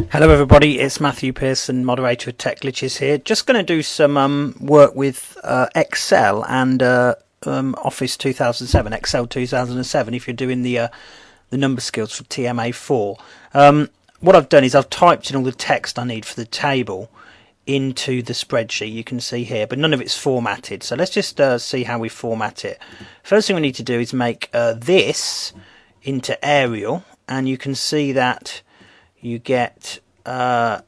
Hello everybody, it's Matthew Pearson, moderator of Tech Glitches here. Just going to do some work with Excel and Office 2007, Excel 2007 if you're doing the number skills for TMA04. What I've done is I've typed in all the text I need for the table into the spreadsheet, you can see here, but none of it's formatted. So let's just see how we format it. First thing we need to do is make this into Arial, and you can see that you get a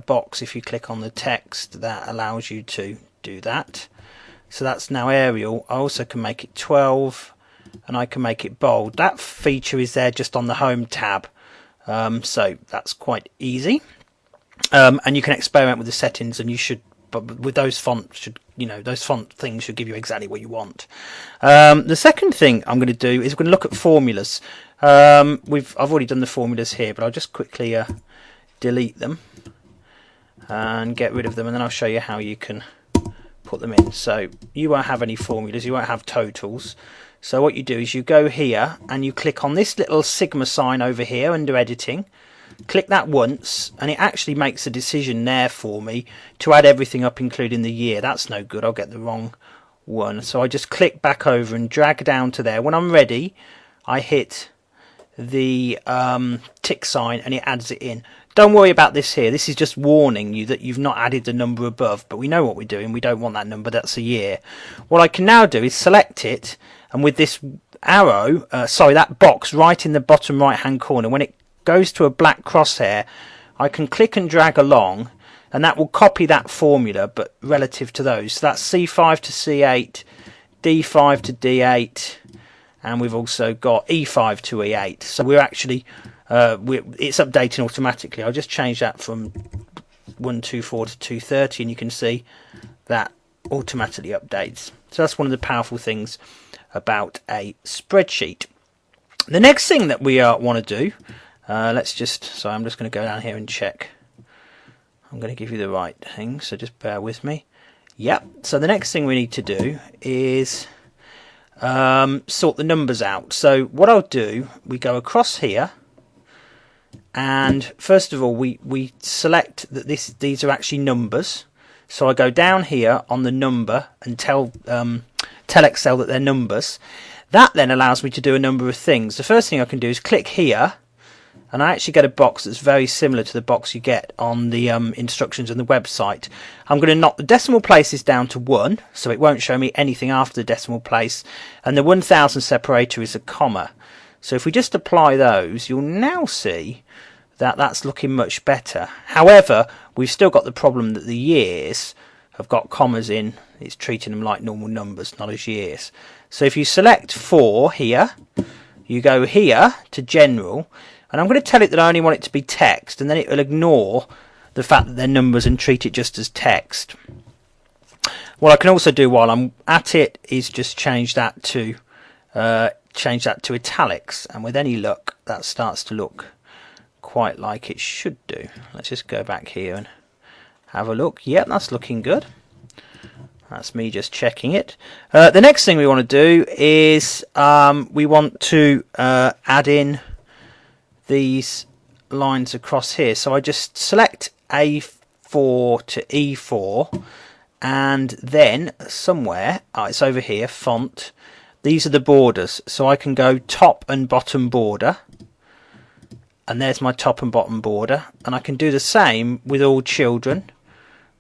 box if you click on the text that allows you to do that. So that's now Arial. I also can make it 12 and I can make it bold. That feature is there just on the home tab, so that's quite easy. And you can experiment with the settings, and you should, but with those fonts those font things should give you exactly what you want. The second thing I'm going to do is we're going to look at formulas. I've already done the formulas here, but I'll just quickly delete them and get rid of them, and then I'll show you how you can put them in. So you won't have any formulas, you won't have totals. So what you do is you go here and you click on this little sigma sign over here under editing. Click that once and it actually makes a decision there for me to add everything up including the year. That's no good, I'll get the wrong one. So I just click back over and drag down to there. When I'm ready, I hit the tick sign and it adds it in. Don't worry about this here, this is just warning you that you've not added the number above, but we know what we're doing, we don't want that number, that's a year. What I can now do is select it, and with this arrow, that box right in the bottom right hand corner, when it goes to a black crosshair, I can click and drag along and that will copy that formula but relative to those. So that's C5 to C8, D5 to D8, and we've also got E5 to E8. So we're actually it's updating automatically. I'll just change that from 124 to 230 and you can see that automatically updates. So that's one of the powerful things about a spreadsheet. The next thing that we want to do, I'm just going to go down here and check. I'm going to give you the right thing, so just bear with me. Yep, so the next thing we need to do is sort the numbers out. So what I'll do, we go across here, and first of all we select that these are actually numbers. So I go down here on the number and tell Excel that they're numbers. That then allows me to do a number of things. The first thing I can do is click here, and I actually get a box that's very similar to the box you get on the instructions on the website. I'm going to knock the decimal places down to 1, so it won't show me anything after the decimal place, and the 1000 separator is a comma. So if we just apply those, you'll now see that that's looking much better. However, we've still got the problem that the years have got commas in. It's treating them like normal numbers, not as years. So if you select 4 here, you go here to general, and I'm going to tell it that I only want it to be text, and then it will ignore the fact that they're numbers and treat it just as text. What I can also do while I'm at it is just change that to italics, and with any luck that starts to look quite like it should do. Let's just go back here and have a look. Yep, that's looking good. That's me just checking it. The next thing we want to do is we want to add in these lines across here. So I just select A4 to E4, and then somewhere, it's over here, font, these are the borders. So I can go top and bottom border, and there's my top and bottom border, and I can do the same with all children,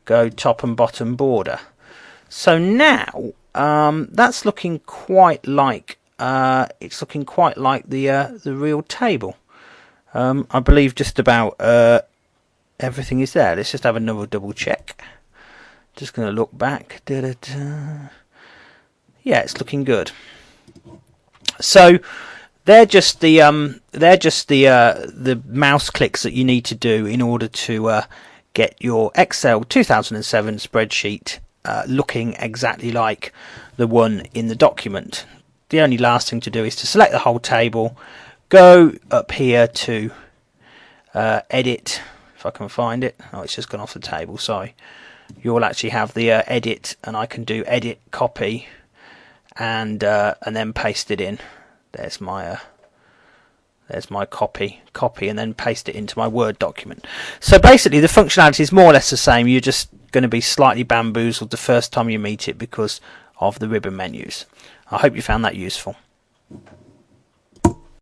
go top and bottom border. So now that's looking quite like it's looking quite like the real table. I believe just about everything is there. Let's just have another double check. Just going to look back. Yeah, it's looking good. So they're just the mouse clicks that you need to do in order to get your Excel 2007 spreadsheet looking exactly like the one in the document. The only last thing to do is to select the whole table, go up here to edit, if I can find it. Oh, it's just gone off the table, sorry. You'll actually have the edit, and I can do edit, copy, and then paste it in. There's There's my copy, and then paste it into my Word document. So basically the functionality is more or less the same. You're just going to be slightly bamboozled the first time you meet it because of the ribbon menus. I hope you found that useful.